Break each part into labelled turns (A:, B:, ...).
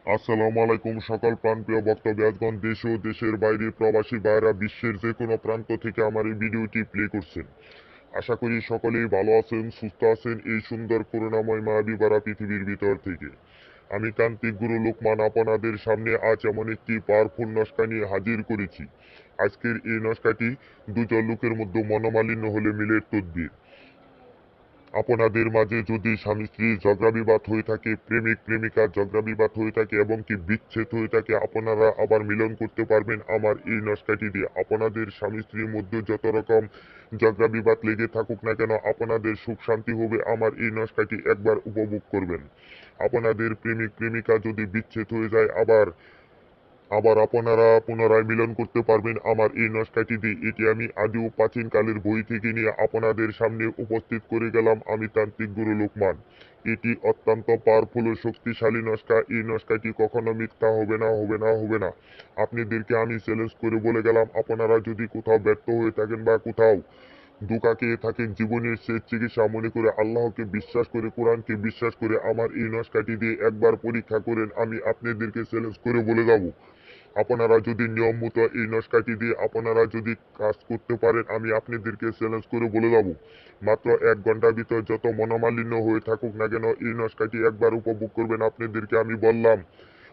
A: আসসালামু আলাইকুম সকল প্রাণপ্রিয় বক্তব্যগণ, দেশ ও দেশের বাইরে প্রবাসী ভাইরা বিশ্বের যে কোনো প্রান্ত থেকে আমার এই ভিডিওটি প্লে করছেন। আশা করি সকলেই ভালো আছেন, সুস্থ আছেন এই সুন্দর করুণাময় মায়াবী ভরা পৃথিবীর ভিতর থেকে। আমি তান্ত্রিক গুরু লোকমান আপনাদের সামনে আজ এমন একটি পাওয়ারফুল নস্কা নিয়ে হাজির করেছি। আজকের এই নস্কাটি দুজন লোকের মধ্যে মনোমালিন্য হলে মিলের তদবির। আপনাদের মাঝে যদি স্বামী স্ত্রীর ঝগড়া বিবাদ হয়ে থাকে, প্রেমিক প্রেমিকার ঝগড়া বিবাদ হয়ে থাকে এবং কি বিচ্ছেদ হয়ে থাকে, আপনারা আবার মিলন করতে পারবেন আমার এই নস্কাটি দিয়ে। আপনাদের স্বামী স্ত্রীর মধ্যে যত রকম ঝগড়া বিবাদ লেগে থাকুক না কেন, আপনাদের সুখ শান্তি হবে আমার এই নস্কাটি একবার উপভোগ করবেন। আপনাদের প্রেমিক প্রেমিকা যদি বিচ্ছেদ হয়ে যায়, আবার আবার আপনারা পুনরায় মিলন করতে পারবেন আমার এই নস্কাটি দিয়ে। এটি আমি আজও প্রাচীনকালের বই থেকে নিয়ে আপনাদের সামনে উপস্থিত করে গেলাম আমি তান্ত্রিক গুরু লোকমান। এটি অত্যন্ত পাওয়ারফুল ও শক্তিশালী নস্কা। এই নস্কাটি কখনো মিথ্যা হবে না, হবে না, হবে না। আপনাদেরকে আমি চ্যালেঞ্জ করে বলে গেলাম, আপনারা যদি কোথাও ব্যর্থ হয়ে থাকেন বা কোথাও ধোঁকা খেয়ে থাকেন, জীবনের শেষ চিকিৎসা মনে করে আল্লাহকে বিশ্বাস করে, কোরআনকে বিশ্বাস করে আমার এই নস্কাটি দিয়ে একবার পরীক্ষা করেন। আমি আপনাদেরকে চ্যালেঞ্জ করে বলে যাব, আপনারা যদি নিয়ম মতো এই নস্কাটি দিয়ে আপনারা যদি কাজ করতে পারেন, আমি আপনাদেরকে চ্যালেঞ্জ করে বলে যাব, মাত্র 1 ঘন্টার ভিতর যত মনোমালিন্য হয়ে থাকুক না কেন, এই নস্কাটি একবার উপভোগ করবেন। আপনাদেরকে আমি বললাম,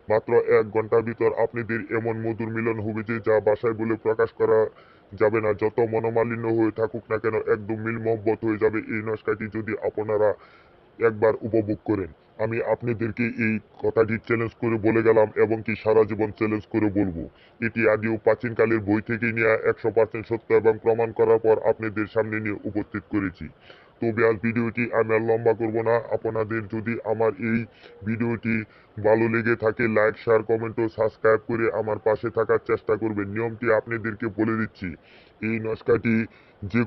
A: মাত্র 1 ঘন্টার ভিতর আপনাদের এমন মধুর মিলন হবে যে যা বাসায় বলে প্রকাশ করা যাবে না। যত মনোমালিন্য হয়ে থাকুক না কেন, একদম মিল মহব্বত হয়ে যাবে এই নস্কাটি যদি আপনারা একবার উপভোগ করেন। আমি আপনাদেরকে এই কথাটি চ্যালেঞ্জ করে বলে গেলাম এবং কি সারা জীবন চ্যালেঞ্জ করে বলবো। এটি আদিও প্রাচীনকালের বই থেকে নিয়ে 100% সত্য এবং প্রমাণ করার পর আপনাদের সামনে নিয়ে উপস্থিত করেছি। তবে আজ ভিডিওটি আমি আর লম্বা করব না। আপনাদের যদি আমার এই ভিডিওটি ভালো লেগে থাকে, লাইক শেয়ার কমেন্ট ও সাবস্ক্রাইব করে আমার পাশে থাকার চেষ্টা করবেন। নিয়মটি আপনাদেরকে বলে দিচ্ছি। এই নস্কাটি যে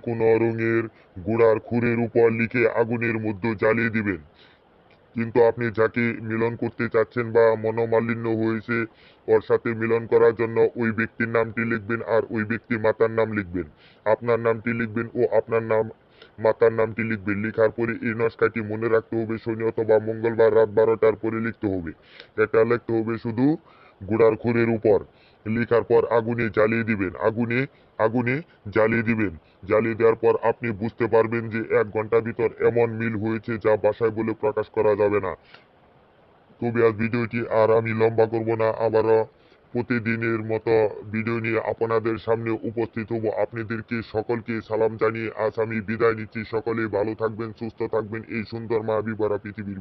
A: কোনো রঙের গোড়ার খুরের উপর লিখে আগুনের মধ্যে জ্বালিয়ে দিবেন। কিন্তু আপনি যাকে মিলন করতে চাচ্ছেন বা মনোমালিন্য হয়েছে ওর সাথে মিলন করার জন্য ওই ব্যক্তির নামটি লিখবেন আর ওই ব্যক্তির মাতার নাম লিখবেন। আপনার নামটি লিখবেন ও আপনার নাম মাতার নামটি লিখবেন। লিখার পরে এই নস্কাটি মনে রাখতে হবে শনি অথবা মঙ্গলবার রাত 12টার পরে লিখতে হবে। এটা লিখতে হবে শুধু গোড়ার খুরের উপর। লিখার পর আগুনে জ্বালিয়ে দিবেন, আগুনে জ্বালিয়ে দিবেন। জ্বালিয়ে দেওয়ার পর আপনি বুঝতে পারবেন যে 1 ঘন্টার ভিতর এমন মিল হয়েছে যা বাসায় বলে প্রকাশ করা যাবে না। তবে আজ ভিডিওটি আর আমি লম্বা করব না, আবারও প্রতিদিনের মতো ভিডিও নিয়ে আপনাদের সামনে উপস্থিত হব। আপনাদেরকে সকলকে সালাম জানিয়ে আজ আমি বিদায় নিচ্ছি। সকলেই ভালো থাকবেন, সুস্থ থাকবেন এই সুন্দর মায়াবী ভরা পৃথিবীর